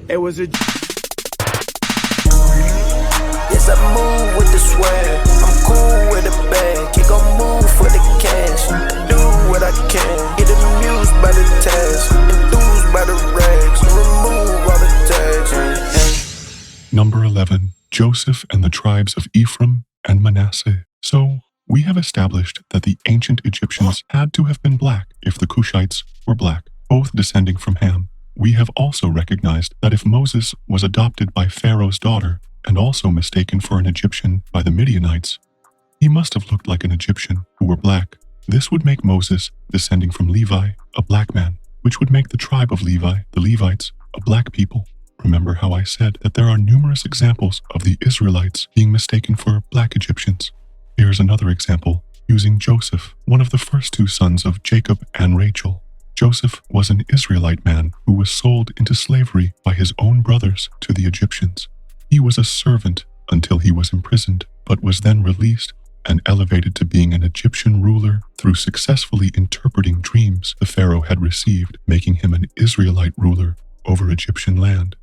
It was a... Yes, I move with the swag. I'm cool with the bag. Can't go move for the cash. Do what I can. Get amused by the task. Enthused by the rags. Remove all the tags. Number 11. Joseph and the tribes of Ephraim and Manasseh. So, we have established that the ancient Egyptians had to have been black if the Cushites were black, both descending from Ham. We have also recognized that if Moses was adopted by Pharaoh's daughter and also mistaken for an Egyptian by the Midianites, he must have looked like an Egyptian who were black. This would make Moses, descending from Levi, a black man, which would make the tribe of Levi, the Levites, a black people. Remember how I said that there are numerous examples of the Israelites being mistaken for black Egyptians. Here's another example, using Joseph, one of the first two sons of Jacob and Rachel. Joseph was an Israelite man who was sold into slavery by his own brothers to the Egyptians. He was a servant until he was imprisoned, but was then released and elevated to being an Egyptian ruler through successfully interpreting dreams the Pharaoh had received, making him an Israelite ruler over Egyptian land.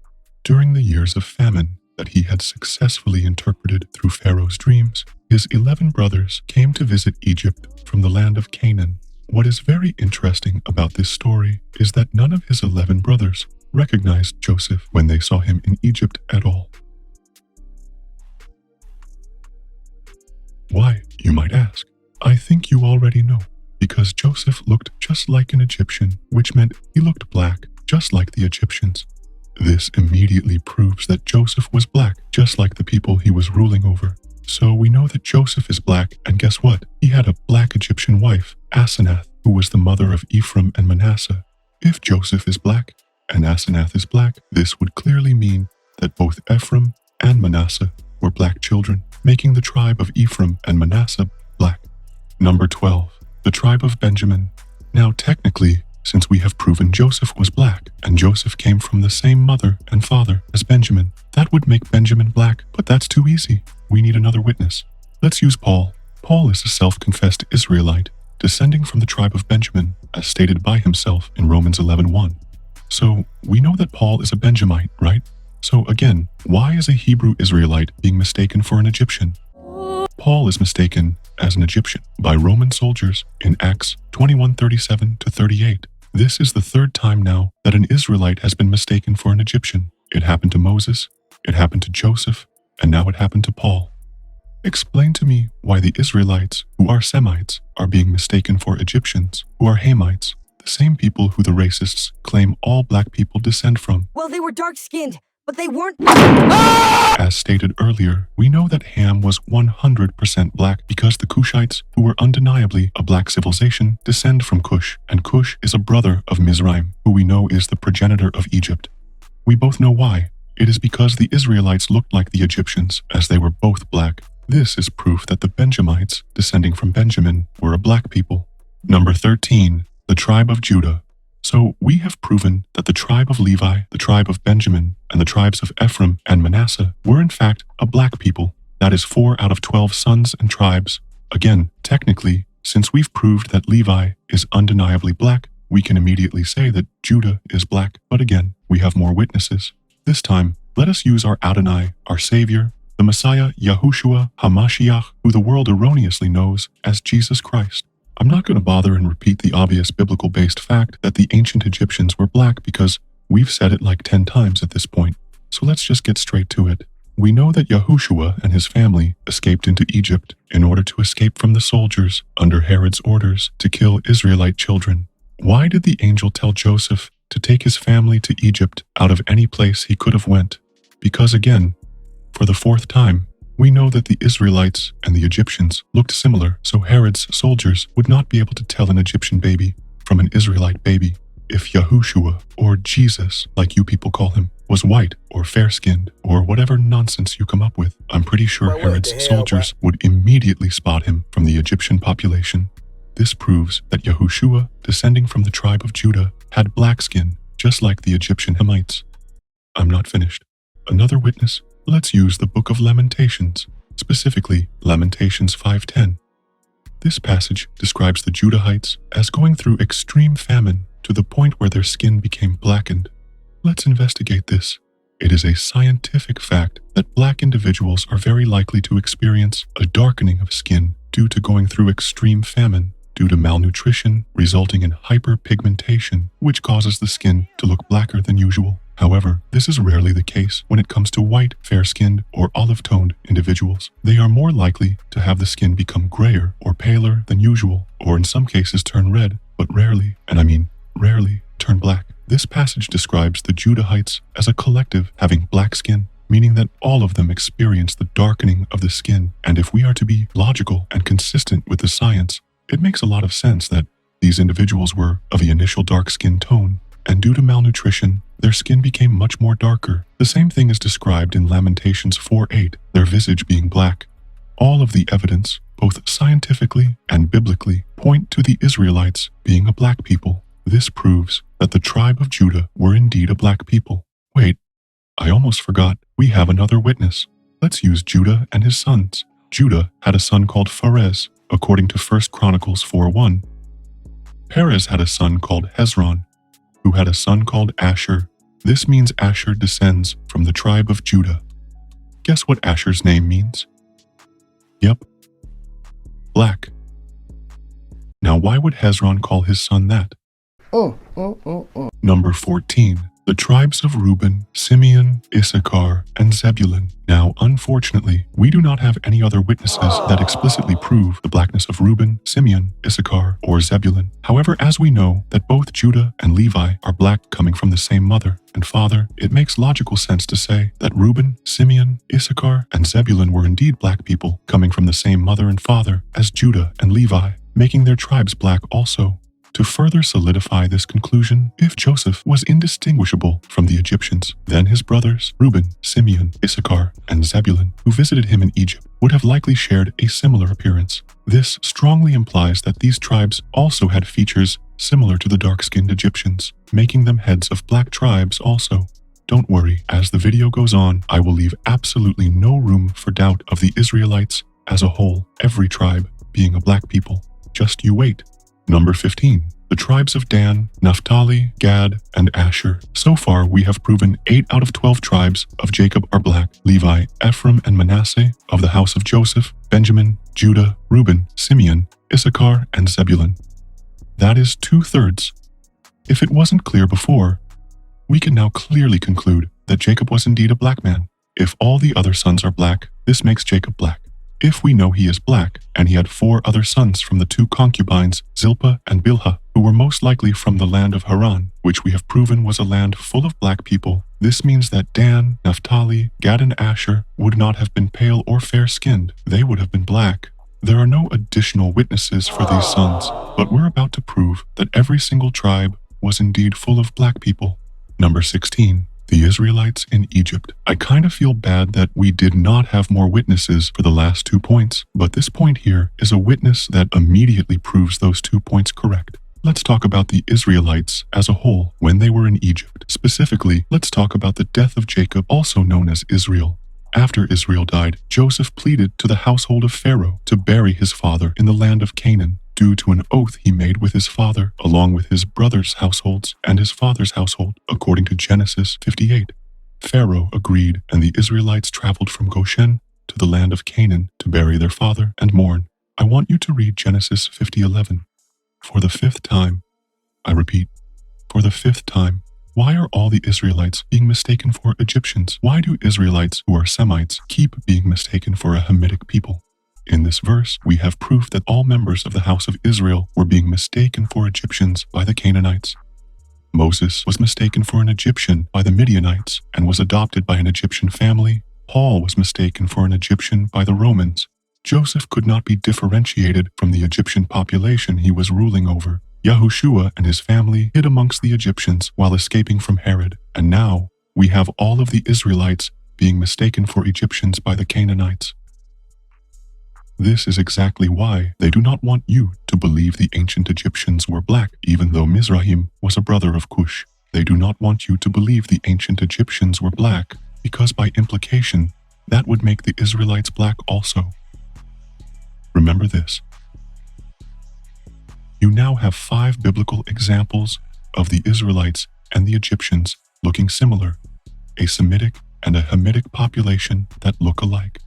During the years of famine that he had successfully interpreted through Pharaoh's dreams, his 11 brothers came to visit Egypt from the land of Canaan. What is very interesting about this story is that none of his 11 brothers recognized Joseph when they saw him in Egypt at all. Why, you might ask? I think you already know, because Joseph looked just like an Egyptian, which meant he looked black, just like the Egyptians. This immediately proves that Joseph was black, just like the people he was ruling over. So we know that Joseph is black, and guess what? He had a black Egyptian wife, Asenath, who was the mother of Ephraim and Manasseh. If Joseph is black and Asenath is black, this would clearly mean that both Ephraim and Manasseh were black children, making the tribe of Ephraim and Manasseh black. Number 12. The tribe of Benjamin. Now technically, since we have proven Joseph was black, and Joseph came from the same mother and father as Benjamin, that would make Benjamin black, but that's too easy. We need another witness. Let's use Paul. Paul is a self-confessed Israelite, descending from the tribe of Benjamin, as stated by himself in Romans 11:1. So, we know that Paul is a Benjamite, right? So again, why is a Hebrew Israelite being mistaken for an Egyptian? Paul is mistaken as an Egyptian by Roman soldiers in Acts 21:37-38. This is the third time now that an Israelite has been mistaken for an Egyptian. It happened to Moses, it happened to Joseph, and now it happened to Paul. Explain to me why the Israelites, who are Semites, are being mistaken for Egyptians, who are Hamites, the same people who the racists claim all black people descend from. Well, they were dark-skinned, but they weren't... As stated earlier, we know that Ham was 100% black because the Cushites, who were undeniably a black civilization, descend from Kush, and Kush is a brother of Mizraim, who we know is the progenitor of Egypt. We both know why. It is because the Israelites looked like the Egyptians, as they were both black. This is proof that the Benjamites, descending from Benjamin, were a black people. Number 13. The tribe of Judah. So we have proven that the tribe of Levi, the tribe of Benjamin, and the tribes of Ephraim and Manasseh were in fact a black people. That is 4 out of 12 sons and tribes. Again, technically, since we've proved that Levi is undeniably black, we can immediately say that Judah is black. But again, we have more witnesses. This time, let us use our Adonai, our Savior, the Messiah Yahushua Ha'Mashiach, who the world erroneously knows as Jesus Christ. I'm not going to bother and repeat the obvious biblical-based fact that the ancient Egyptians were black because we've said it like 10 times at this point. So let's just get straight to it. We know that Yahushua and his family escaped into Egypt in order to escape from the soldiers under Herod's orders to kill Israelite children. Why did the angel tell Joseph to take his family to Egypt out of any place he could have went? Because again, for the 4th time, we know that the Israelites and the Egyptians looked similar, so Herod's soldiers would not be able to tell an Egyptian baby from an Israelite baby. If Yahushua, or Jesus, like you people call him, was white or fair-skinned, or whatever nonsense you come up with, I'm pretty sure Herod's soldiers would immediately spot him from the Egyptian population. This proves that Yahushua, descending from the tribe of Judah, had black skin, just like the Egyptian Hamites. I'm not finished. Another witness. Let's use the Book of Lamentations, specifically Lamentations 5:10. This passage describes the Judahites as going through extreme famine to the point where their skin became blackened. Let's investigate this. It is a scientific fact that black individuals are very likely to experience a darkening of skin due to going through extreme famine, due to malnutrition resulting in hyperpigmentation, which causes the skin to look blacker than usual. However, this is rarely the case when it comes to white, fair-skinned, or olive-toned individuals. They are more likely to have the skin become grayer or paler than usual, or in some cases turn red, but rarely, and I mean rarely, turn black. This passage describes the Judahites as a collective having black skin, meaning that all of them experience the darkening of the skin. And if we are to be logical and consistent with the science, it makes a lot of sense that these individuals were of the initial dark skin tone, and due to malnutrition, their skin became much more darker. The same thing is described in Lamentations 4:8, their visage being black. All of the evidence, both scientifically and biblically, point to the Israelites being a black people. This proves that the tribe of Judah were indeed a black people. Wait, I almost forgot. We have another witness. Let's use Judah and his sons. Judah had a son called Pharez, according to 1 Chronicles 4:1. Perez had a son called Hezron, who had a son called Asher. This means Asher descends from the tribe of Judah. Guess what Asher's name means? Yep, black. Now why would Hezron call his son that? Number 14. The tribes of Reuben, Simeon, Issachar, and Zebulun. Now, unfortunately, we do not have any other witnesses that explicitly prove the blackness of Reuben, Simeon, Issachar, or Zebulun. However, as we know that both Judah and Levi are black coming from the same mother and father, it makes logical sense to say that Reuben, Simeon, Issachar, and Zebulun were indeed black people coming from the same mother and father as Judah and Levi, making their tribes black also. To further solidify this conclusion, if Joseph was indistinguishable from the Egyptians, then his brothers, Reuben, Simeon, Issachar, and Zebulun, who visited him in Egypt, would have likely shared a similar appearance. This strongly implies that these tribes also had features similar to the dark-skinned Egyptians, making them heads of black tribes also. Don't worry, as the video goes on, I will leave absolutely no room for doubt of the Israelites as a whole, every tribe being a black people. Just you wait. Number 15. The tribes of Dan, Naphtali, Gad, and Asher. So far, we have proven 8 out of 12 tribes of Jacob are black. Levi, Ephraim, and Manasseh of the house of Joseph, Benjamin, Judah, Reuben, Simeon, Issachar, and Zebulun. That is 2/3. If it wasn't clear before, we can now clearly conclude that Jacob was indeed a black man. If all the other sons are black, this makes Jacob black. If we know he is black, and he had 4 other sons from the 2 concubines, Zilpah and Bilhah, who were most likely from the land of Haran, which we have proven was a land full of black people, this means that Dan, Naphtali, Gad, and Asher would not have been pale or fair-skinned. They would have been black. There are no additional witnesses for these sons, but we're about to prove that every single tribe was indeed full of black people. Number 16. The Israelites in Egypt. I kind of feel bad that we did not have more witnesses for the last 2 points, but this point here is a witness that immediately proves those 2 points correct. Let's talk about the Israelites as a whole when they were in Egypt. Specifically, let's talk about the death of Jacob, also known as Israel. After Israel died, Joseph pleaded to the household of Pharaoh to bury his father in the land of Canaan, due to an oath he made with his father, along with his brothers' households and his father's household, according to Genesis 58. Pharaoh agreed, and the Israelites traveled from Goshen to the land of Canaan to bury their father and mourn. I want you to read Genesis 50:11. For the 5th time, I repeat, for the 5th time, why are all the Israelites being mistaken for Egyptians? Why do Israelites who are Semites keep being mistaken for a Hamitic people? In this verse, we have proof that all members of the house of Israel were being mistaken for Egyptians by the Canaanites. Moses was mistaken for an Egyptian by the Midianites and was adopted by an Egyptian family. Paul was mistaken for an Egyptian by the Romans. Joseph could not be differentiated from the Egyptian population he was ruling over. Yahushua and his family hid amongst the Egyptians while escaping from Herod, and now we have all of the Israelites being mistaken for Egyptians by the Canaanites. This is exactly why they do not want you to believe the ancient Egyptians were black, even though Mizraim was a brother of Kush. They do not want you to believe the ancient Egyptians were black, because by implication, that would make the Israelites black also. Remember this. You now have 5 biblical examples of the Israelites and the Egyptians looking similar. a Semitic and a Hamitic population that look alike.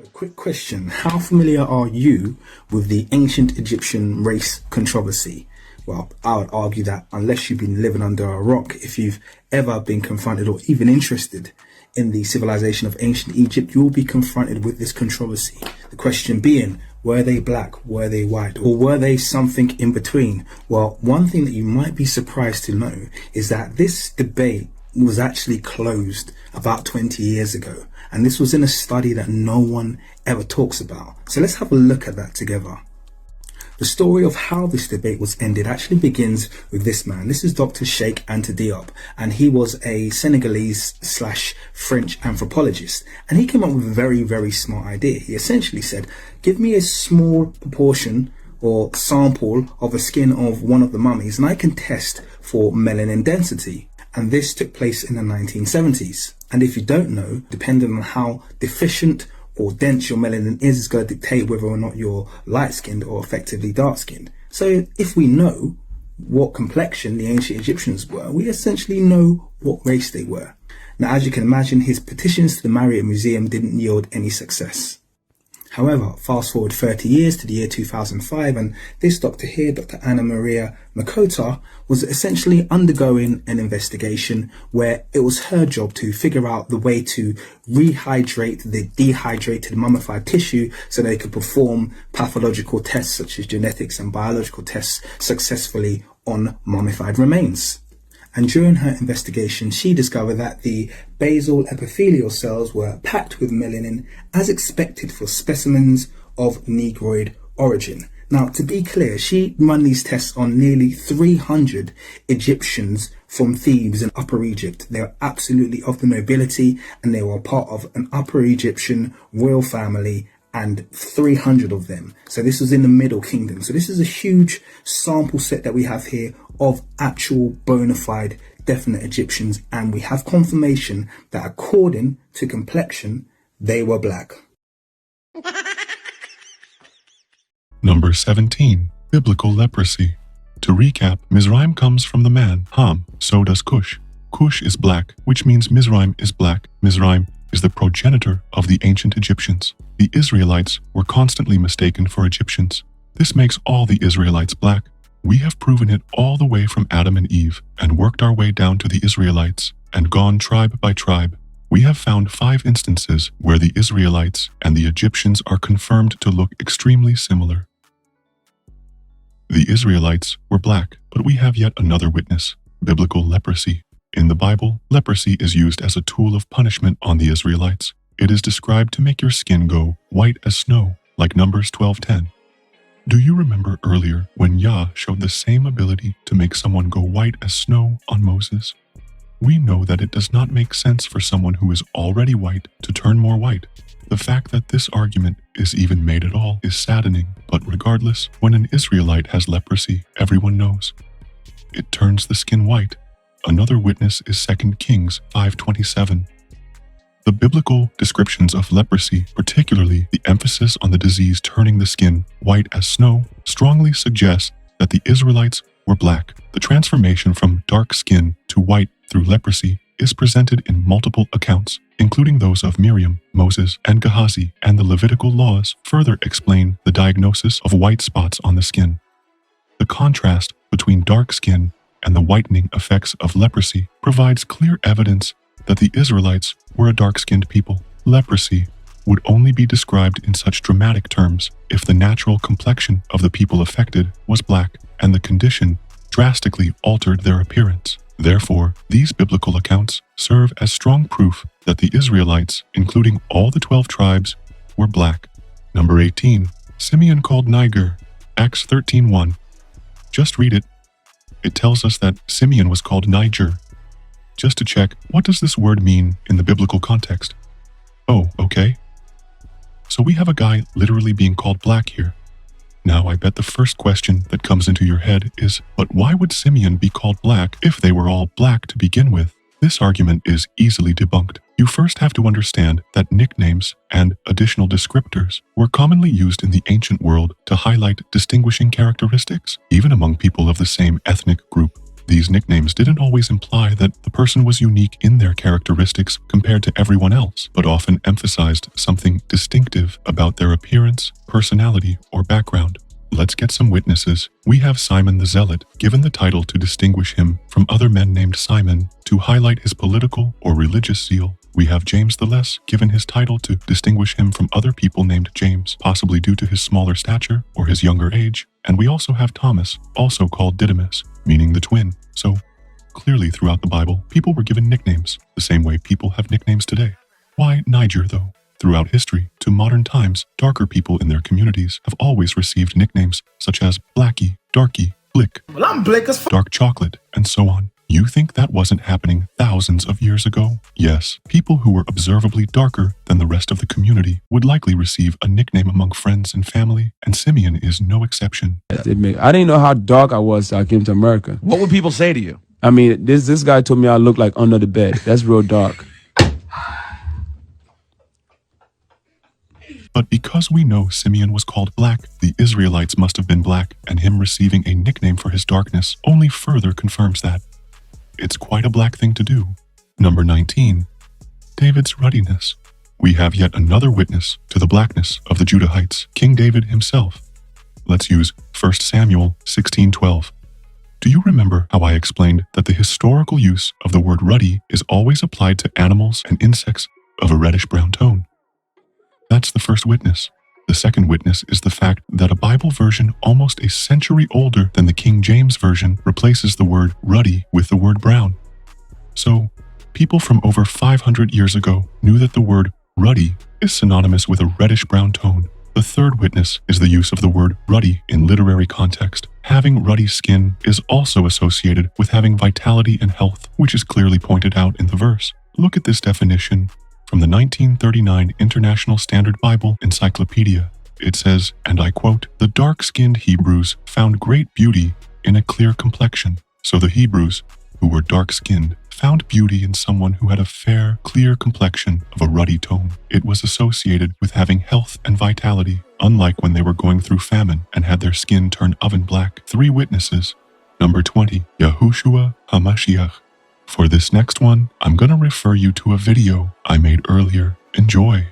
A quick question. How familiar are you with the ancient Egyptian race controversy? Well, I would argue that unless you've been living under a rock, if you've ever been confronted or even interested in the civilization of ancient Egypt, you will be confronted with this controversy. The question being, were they black, were they white, or were they something in between? Well, one thing that you might be surprised to know is that this debate was actually closed about 20 years ago. And this was in a study that no one ever talks about. So let's have a look at that together. The story of how this debate was ended actually begins with this man. This is Dr. Sheikh Anta Diop, and he was a Senegalese/French anthropologist. And he came up with a very, very smart idea. He essentially said, give me a small proportion or sample of the skin of one of the mummies, and I can test for melanin density. And this took place in the 1970s. And if you don't know, depending on how deficient or dense your melanin is going to dictate whether or not you're light-skinned or effectively dark-skinned. So if we know what complexion the ancient Egyptians were, we essentially know what race they were. Now, as you can imagine, his petitions to the Marriott Museum didn't yield any success. However, fast forward 30 years to the year 2005, and this doctor here, Dr. Anna Maria Makota, was essentially undergoing an investigation where it was her job to figure out the way to rehydrate the dehydrated mummified tissue so they could perform pathological tests such as genetics and biological tests successfully on mummified remains. And during her investigation, she discovered that the basal epithelial cells were packed with melanin as expected for specimens of Negroid origin. Now, to be clear, she ran these tests on nearly 300 Egyptians from Thebes in Upper Egypt. They were absolutely of the nobility, and they were part of an Upper Egyptian royal family, and 300 of them. So this was in the Middle Kingdom. So this is a huge sample set that we have here of actual bona fide definite Egyptians, and we have confirmation that according to complexion, they were black. Number 17. Biblical leprosy. To recap, Mizraim comes from the man Ham, so does Kush. Kush is black, which means Mizraim is black. Mizraim is the progenitor of the ancient Egyptians. The Israelites were constantly mistaken for Egyptians. This makes all the Israelites black. We have proven it all the way from Adam and Eve and worked our way down to the Israelites and gone tribe by tribe. We have found 5 instances where the Israelites and the Egyptians are confirmed to look extremely similar. The Israelites were black, but we have yet another witness, biblical leprosy. In the Bible, leprosy is used as a tool of punishment on the Israelites. It is described to make your skin go white as snow, like Numbers 12:10. Do you remember earlier when Yah showed the same ability to make someone go white as snow on Moses? We know that it does not make sense for someone who is already white to turn more white. The fact that this argument is even made at all is saddening, but regardless, when an Israelite has leprosy, everyone knows. It turns the skin white. Another witness is 2 Kings 5:27. The biblical descriptions of leprosy, particularly the emphasis on the disease turning the skin white as snow, strongly suggests that the Israelites were black. The transformation from dark skin to white through leprosy is presented in multiple accounts, including those of Miriam, Moses, and Gehazi, and the Levitical laws further explain the diagnosis of white spots on the skin. The contrast between dark skin and the whitening effects of leprosy provides clear evidence that the Israelites were a dark-skinned people. Leprosy would only be described in such dramatic terms if the natural complexion of the people affected was black and the condition drastically altered their appearance. Therefore, these biblical accounts serve as strong proof that the Israelites, including all the 12 tribes, were black. Number 18. Simeon called Niger, Acts 13:1. Just read it. It tells us that Simeon was called Niger. Just to check, what does this word mean in the biblical context? Oh, okay. So we have a guy literally being called black here. Now, I bet the first question that comes into your head is, but why would Simeon be called black if they were all black to begin with? This argument is easily debunked. You first have to understand that nicknames and additional descriptors were commonly used in the ancient world to highlight distinguishing characteristics, even among people of the same ethnic group. These nicknames didn't always imply that the person was unique in their characteristics compared to everyone else, but often emphasized something distinctive about their appearance, personality, or background. Let's get some witnesses. We have Simon the Zealot, given the title to distinguish him from other men named Simon, to highlight his political or religious zeal. We have James the Less, given his title to distinguish him from other people named James, possibly due to his smaller stature or his younger age. And we also have Thomas, also called Didymus, meaning the twin. So, clearly throughout the Bible, people were given nicknames, the same way people have nicknames today. Why Niger, though? Throughout history, to modern times, darker people in their communities have always received nicknames such as Blackie, Darky, Blick, Well, I'm Blick as Dark Chocolate, and so on. You think that wasn't happening thousands of years ago? Yes, people who were observably darker than the rest of the community would likely receive a nickname among friends and family, and Simeon is no exception. I didn't know how dark I was till I came to America. What would people say to you? I mean, this guy told me I look like under the bed. That's real dark. But because we know Simeon was called black, the Israelites must have been black, and him receiving a nickname for his darkness only further confirms that. It's quite a black thing to do. Number 19. David's ruddiness. We have yet another witness to the blackness of the Judahites, King David himself. Let's use 1 Samuel 16:12. Do you remember how I explained that the historical use of the word ruddy is always applied to animals and insects of a reddish-brown tone? That's the first witness. The second witness is the fact that a Bible version almost a century older than the King James Version replaces the word ruddy with the word brown. So, people from over 500 years ago knew that the word ruddy is synonymous with a reddish-brown tone. The third witness is the use of the word ruddy in literary context. Having ruddy skin is also associated with having vitality and health, which is clearly pointed out in the verse. Look at this definition from the 1939 International Standard Bible Encyclopedia. It says, and I quote, "The dark-skinned Hebrews found great beauty in a clear complexion." So the Hebrews, who were dark-skinned, found beauty in someone who had a fair, clear complexion of a ruddy tone. It was associated with having health and vitality, unlike when they were going through famine and had their skin turn oven black. 3 witnesses. Number 20, Yahushua Ha'Mashiach. For this next one, I'm gonna refer you to a video I made earlier. Enjoy.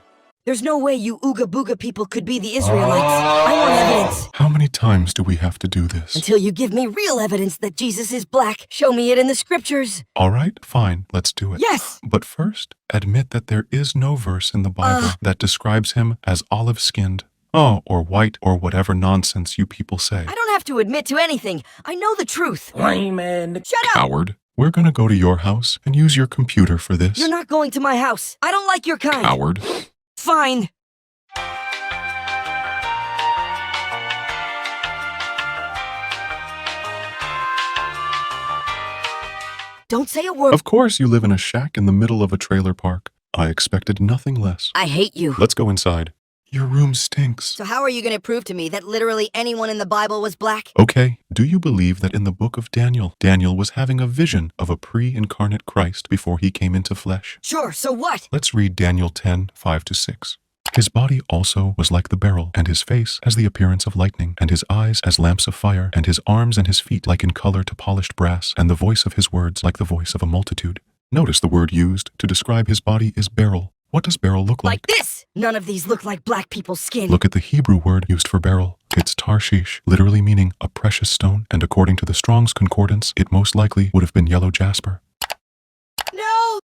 There's no way you Ooga Booga people could be the Israelites. I want evidence. How many times do we have to do this? Until you give me real evidence that Jesus is black. Show me it in the scriptures. All right, fine, let's do it. Yes! But first, admit that there is no verse in the Bible that describes him as olive-skinned, or white, or whatever nonsense you people say. I don't have to admit to anything. I know the truth. Man. Shut up! Coward. We're gonna go to your house and use your computer for this. You're not going to my house. I don't like your kind. Coward. Fine. Don't say a word. Of course you live in a shack in the middle of a trailer park. I expected nothing less. I hate you. Let's go inside. Your room stinks. So how are you going to prove to me that literally anyone in the Bible was black? Okay, do you believe that in the book of Daniel, Daniel was having a vision of a pre-incarnate Christ before he came into flesh? Sure, so what? Let's read Daniel 10:5-6. His body also was like the beryl, and his face as the appearance of lightning, and his eyes as lamps of fire, and his arms and his feet like in color to polished brass, and the voice of his words like the voice of a multitude. Notice the word used to describe his body is beryl. What does beryl look like? Like this! None of these look like black people's skin. Look at the Hebrew word used for beryl. It's tarshish, literally meaning a precious stone, and according to the Strong's Concordance, it most likely would have been yellow jasper. No!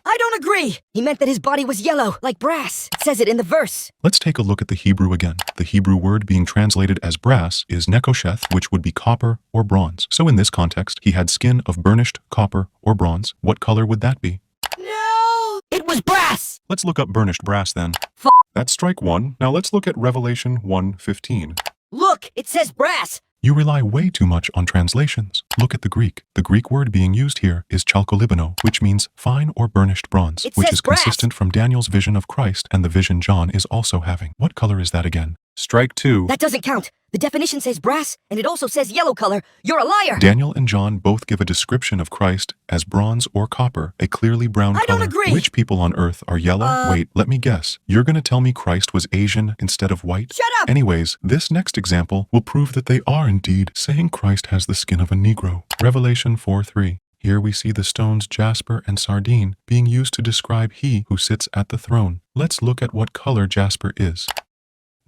I don't agree! He meant that his body was yellow, like brass. It says it in the verse. Let's take a look at the Hebrew again. The Hebrew word being translated as brass is nekosheth, which would be copper or bronze. So in this context, he had skin of burnished copper or bronze. What color would that be? No! It was brass! Let's look up burnished brass then. That's strike 1. Now let's look at Revelation 1:15. Look! It says brass! You rely way too much on translations. Look at the Greek. The Greek word being used here is chalkolibano, which means fine or burnished bronze, It which says is brass. consistent from Daniel's vision of Christ and the vision John is also having. What color is that again? Strike 2. That doesn't count. The definition says brass, and it also says yellow color. You're a liar. Daniel and John both give a description of Christ as bronze or copper, a clearly brown I color. don't agree. Which people on earth are yellow? Wait, let me guess. You're gonna tell me Christ was Asian instead of white? Shut up! Anyways, this next example will prove that they are indeed saying Christ has the skin of a Negro. Revelation 4:3. Here we see the stones jasper and sardine being used to describe he who sits at the throne. Let's look at what color jasper is.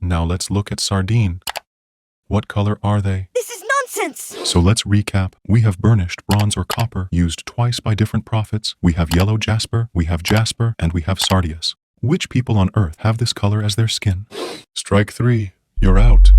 Now let's look at sardine. What color are they? This is nonsense! So let's recap. We have burnished bronze or copper used twice by different prophets. We have yellow jasper, and we have sardius. Which people on earth have this color as their skin? Strike 3. You're out.